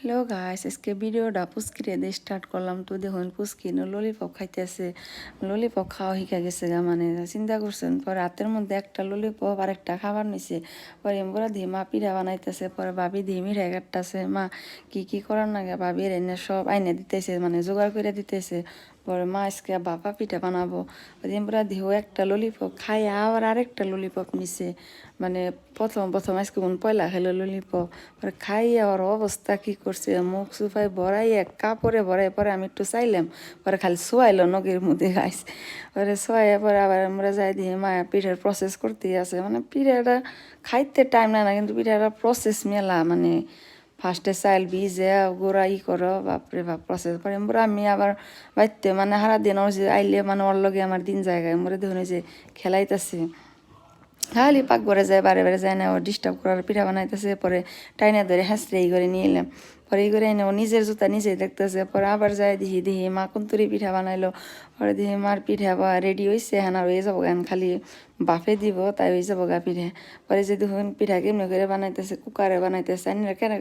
Hello guys, আজকে ভিডিওটা পুচকিরে দিয়ে স্টার্ট করলাম। তো দেখুন পুচকি ললিপপ খাইতেছে। ললিপপ খাওয়া শিখা গেছে গা, মানে চিন্তা করছেন। পরে রাতের মধ্যে একটা ললিপপ আর একটা খাবার নিছে। পরে এমবরা দিয়ে মা পিঠা বানাইতেছে। পরে ভাবি দিয়ে মিঠাই কাটতেছে। মা কি করার নাগে ভাবির এনে সব আইনে দিতেছে, মানে জোগাড় করে দিতেছে। পরে মা আজকে বাপা পিঠা বানাবো। এমবরা দিয়েও একটা ললিপপ খাই আবার আরেকটা ললিপপ নিছে। মানে প্রথম আজকে পয়লা খেলো ললিপপ। পরে খাইয়া ওর অবস্থা কি করছে, মুখ সুফাই ভরাইয়া কাপড়ে ভরাই। পরে আমি একটু চাইলাম, পরে খালি শোয়াইলো নগের মধ্যে খাইছে। পরে শোয়াইয়া পরে আবার আমরা যাই দিয়ে মায়া পিঠার প্রসেস করতেই আছে। মানে পিঠাটা খাইতে টাইম না, কিন্তু পিঠাটা প্রসেস মেলা। মানে ফার্স্টে চাইল ভিজে গোড়া করো, বাপরে বাপ প্রসেস। পরে আমি আবার বাইতে মানে সারা দিন ওর যে আইলে মানে ওর লগে আমার দিন জায়গায় মরে দেখুন যে খেলাইতেছে। খালি পাকঘরে যায়, বারে যায় না, ও ডিস্টার্ব করার পিঠা বানাইতেছে। পরে টাইনা ধরে হাসরে এই করে নিয়ে এলাম। পরে এই করে এনে ও নিজের জুতা নিজেই দেখতেছে। পরে আবার যায় দেখি মা কুন্তুরি পিঠা বানাইলো। পরে দেখি মার পিঠা বা রেডি হয়েছে, হ্যাঁ আর হয়ে যাবো গান, খালি বাফে দিব তাই হয়ে যাবো গা পিঠা। পরে যে দেখুন পিঠা কেমনি করে বানাইতেছে, কুকারে বানাইতেছে। কেন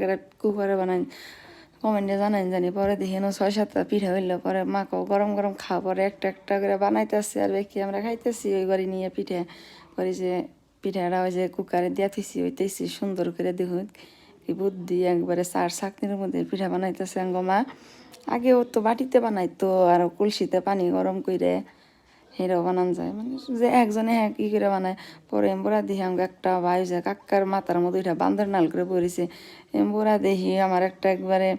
কুকারে বানাই কমেন্টে জানাই জানি। পরে দেখি 6-7টা পিঠা হইলো। পরে মাকে গরম গরম খাওয়া। পরে একটা করে বানাইতেছে আর বেশি আমরা খাইতেছি ওই করে নিয়ে পিঠা। পরে যে পিঠাটা ওই যে কুকারে দিয়া থুইছি হইতেছি সুন্দর করে দেখুন কি বুদ্ধি, একবারে চার ছাকনির মধ্যে পিঠা বানাইতেছে মা। আগেও তো বাটিতে বানাইতো আর কলসিতে পানি গরম করে হেরাও বানান যায়, মানে যে একজনে হ্যাঁ কী করে বানায়। পরে এম্বরা দেখি আমাকে একটা ভাই যে কাক্কার মাথার মধ্যে এটা বান্দর নাল করে পড়েছে। এম্বরা দেখি আমার একটা একবারে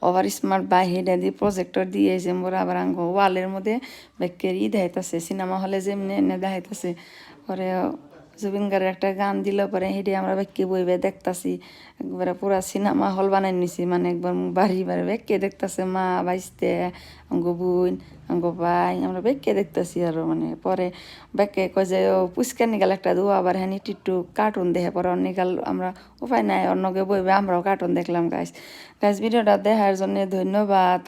ওভার স্মার্ট বাই হেডে দিয়ে প্রজেক্টর দিয়েছে। মোরা আবার আঙ্গ ওয়ালের মধ্যে ব্যাকের দেখাইতেছে, সিনেমা হলে যেমনি এনে দেখাইতেছে। পরে জুবিন গার্গের একটা গান দিল, পরে হেঁটে আমরা ব্যাকে বইবে দেখতাছি। একবারে পুরা সিনেমা হল বানাই নিছি, মানে একবার বাড়ি ব্যাকে দেখতেছে মা বাইসতে, আঙ্গ বোন আঙ্গ ভাই, আমরা ব্যাকে দেখতেছি আরো। মানে পরে ব্যাকে কয় যে ও পুচকার নিকাল একটা দু আবার হ্যাঁ একটু কার্টুন দেখে। পরে অন্য নিকাল আমরা উপায় নাই অন্যকে বইবে, আমরাও কার্টুন দেখলাম। গাইস ভিডিওটা দেখার জন্য ধন্যবাদ।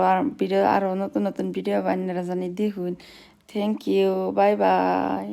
আর ভিডিও আরও নতুন ভিডিও বানিয়ে জানি দেখুন। Thank you, bye by.